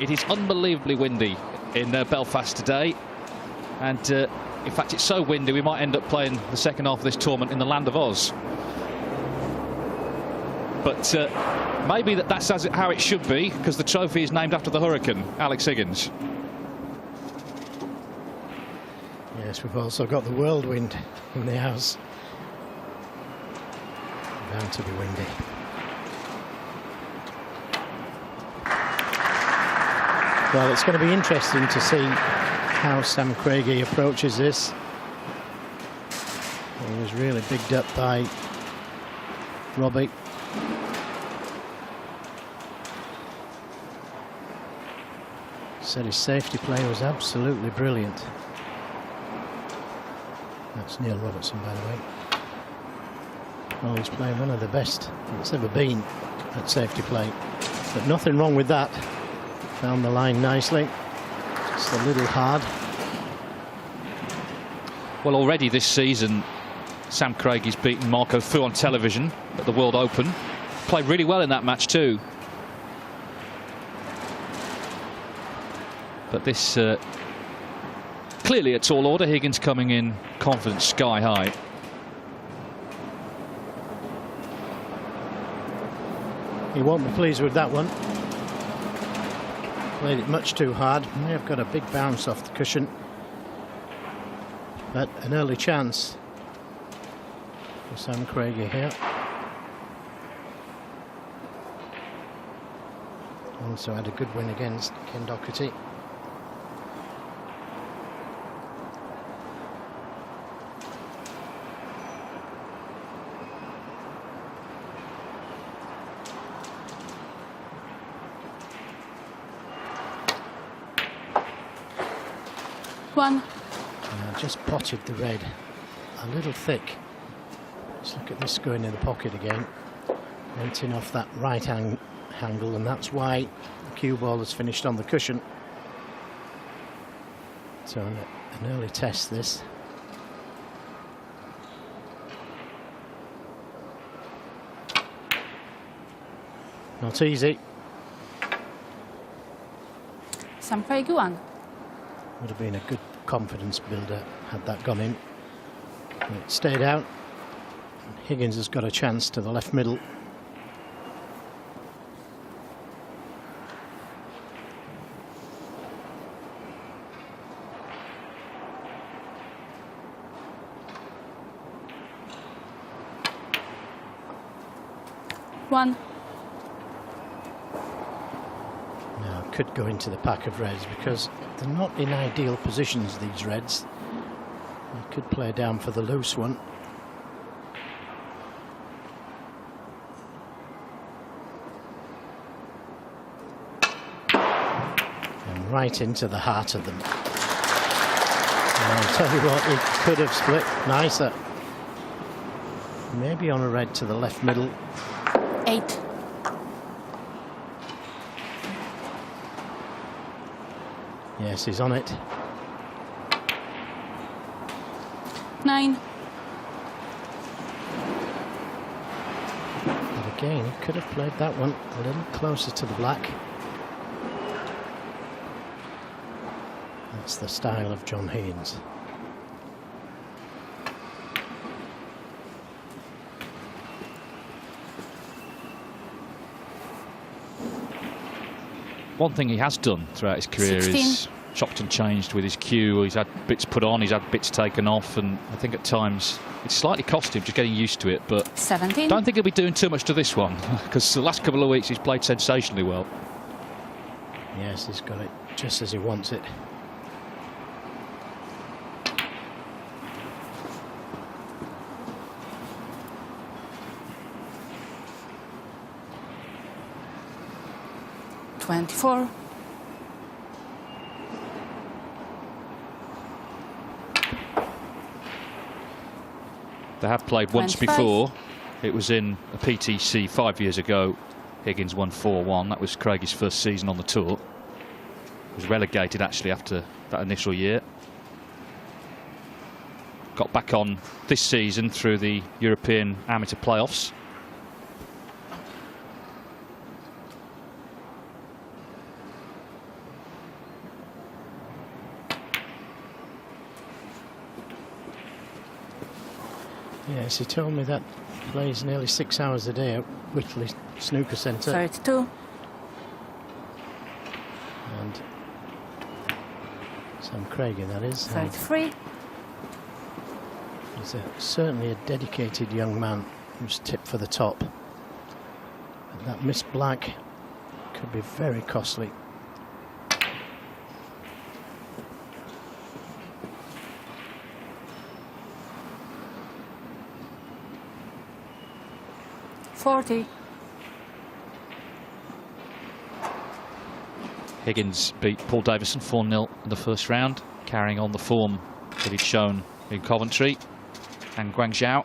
It is unbelievably windy in Belfast today, and in fact it's so windy we might end up playing the second half of this tournament in the land of Oz. But maybe that's how it should be, because the trophy is named after the hurricane, Alex Higgins. Yes, we've also got the whirlwind in the house. Bound to be windy. Well, it's going to be interesting to see how Sam Craigie approaches this. He was really bigged up by Robbie. Said his safety play was absolutely brilliant. That's Neil Robertson, by the way. Well, he's playing one of the best that's ever been at safety play. But nothing wrong with that. Found the line nicely. Just a little hard. Well, already this season, Sam Craigie's beaten Marco Fu on television at the World Open. Played really well in that match too. But this clearly a tall order. Higgins coming in confidence sky high. He won't be pleased with that one. Played it much too hard. May have got a big bounce off the cushion. But an early chance for Sam Craigie here. Also had a good win against Ken Doherty. Just potted the red a little thick. Let's look at this going in the pocket again. Went in off that right angle, and that's why the cue ball has finished on the cushion. So an early test this. Not easy. Sam Craigie won. Would have been a good confidence builder had that gone in. And it stayed out. And Higgins has got a chance to the left middle. One. Now could go into the pack of reds because they're not in ideal positions, these reds. He could play down for the loose one. And right into the heart of them. And I'll tell you what, he could have split nicer. Maybe on a red to the left middle. 8. Yes, he's on it. 9. But again, he could have played that one a little closer to the black. That's the style of John Higgins. One thing he has done throughout his career 16. is chopped and changed with his cue. He's had bits put on, he's had bits taken off, and I think at times it's slightly cost him just getting used to it. But 17. don't think he'll be doing too much to this one, because the last couple of weeks he's played sensationally well. Yes, he's got it just as he wants it. .24. They have played once 25. before. It was in a PTC 5 years ago. Higgins won 4-1. That was Craigie's first season on the tour. Was relegated actually after that initial year. Got back on this season through the European Amateur Playoffs. Yes, he told me that he plays nearly 6 hours a day at Whitley Snooker Centre. 32. And Sam Craigie, that is. 33. He's certainly a dedicated young man who's tipped for the top. But that miss black could be very costly. Higgins beat Paul Davison 4-0 in the first round, carrying on the form that he'd shown in Coventry and Guangzhou.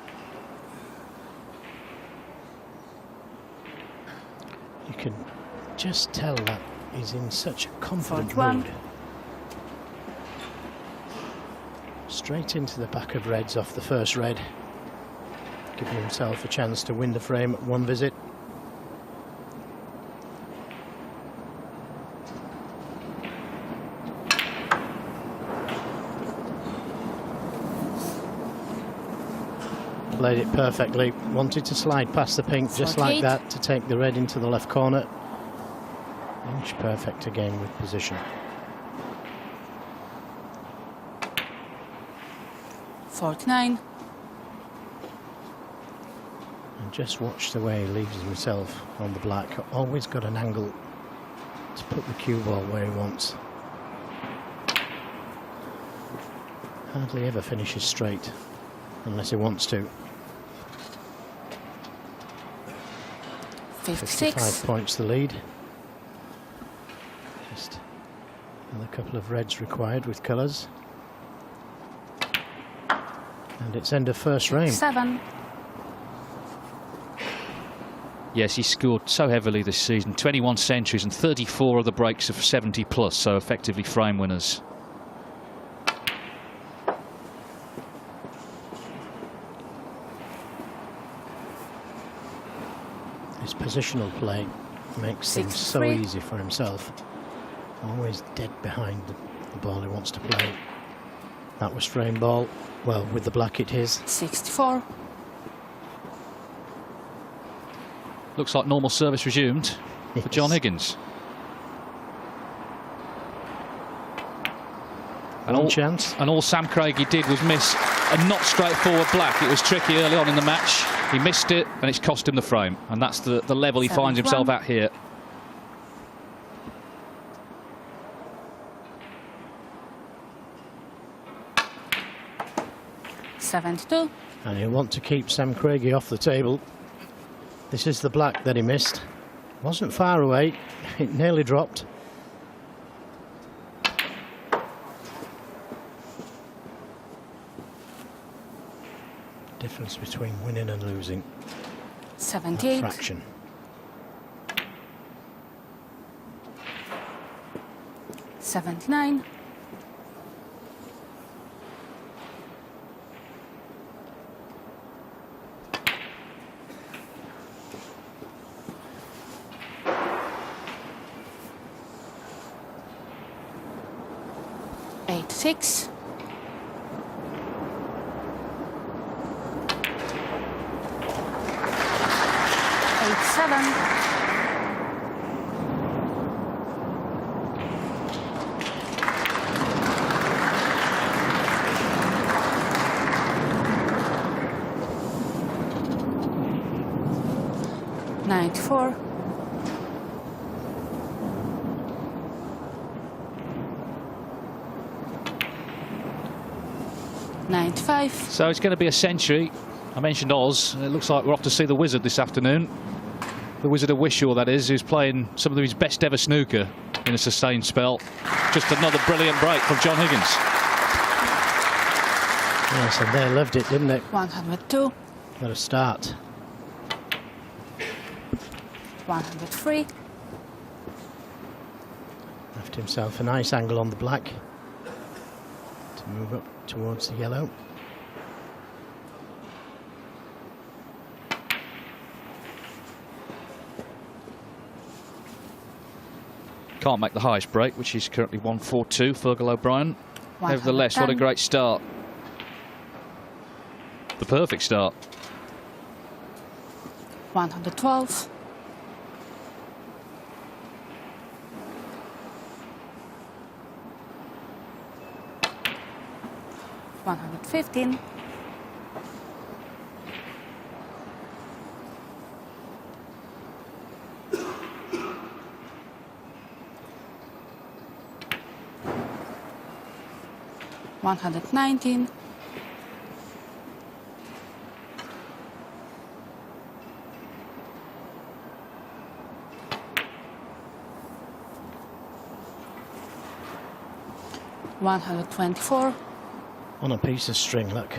You can just tell that he's in such a confident 41. mood. Straight into the back of reds off the first red, giving himself a chance to win the frame at one visit. Played it perfectly, wanted to slide past the pink just like 48. that to take the red into the left corner. Inch perfect again with position. 49. And just watch the way he leaves himself on the black. Always got an angle to put the cue ball where he wants. Hardly ever finishes straight unless he wants to. 56. 55 points the lead. Just another couple of reds required with colours. And it's end of first frame. 7. Yes, he scored so heavily this season. 21 centuries and 34 of the breaks of 70 plus, so effectively frame winners. His positional play makes things so 63. easy for himself. Always dead behind the ball he wants to play. That was frame ball. Well, with the black it is. 64. Looks like normal service resumed for John Higgins. And One chance. And all Sam Craigie did was miss a not straightforward black. It was tricky early on in the match. He missed it, and it's cost him the frame. And that's the level he finds himself at here. $72. And he'll want to keep Sam Craigie off the table. This is the black that he missed. Wasn't far away. It nearly dropped. Difference between winning and losing. 78. Fraction. 79. 86. 87. 94. 95. So it's going to be a century. I mentioned Oz. It looks like we're off to see the Wizard this afternoon. The Wizard of Wishaw, that is, who's playing some of his best ever snooker in a sustained spell. Just another brilliant break from John Higgins. Yes, and they loved it, didn't they? 102. Got a start. 103. Left himself a nice angle on the black to move up towards the yellow. Can't make the highest break, which is currently 142, Fergal O'Brien. Nevertheless, what a great start. the perfect start. 112. 115. 119. 124. On a piece of string, look.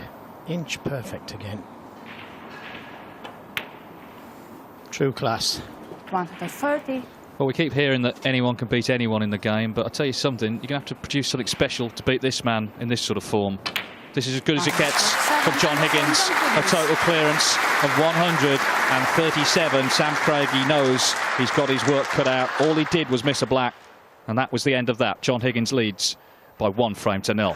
Inch perfect again. True class. 130. Well, we keep hearing that anyone can beat anyone in the game, but I'll tell you something, you're going to have to produce something special to beat this man in this sort of form. This is as good as it gets from John Higgins. A total clearance of 137. Sam Craigie knows he's got his work cut out. All he did was miss a black, and that was the end of that. John Higgins leads by 1 frame to 0.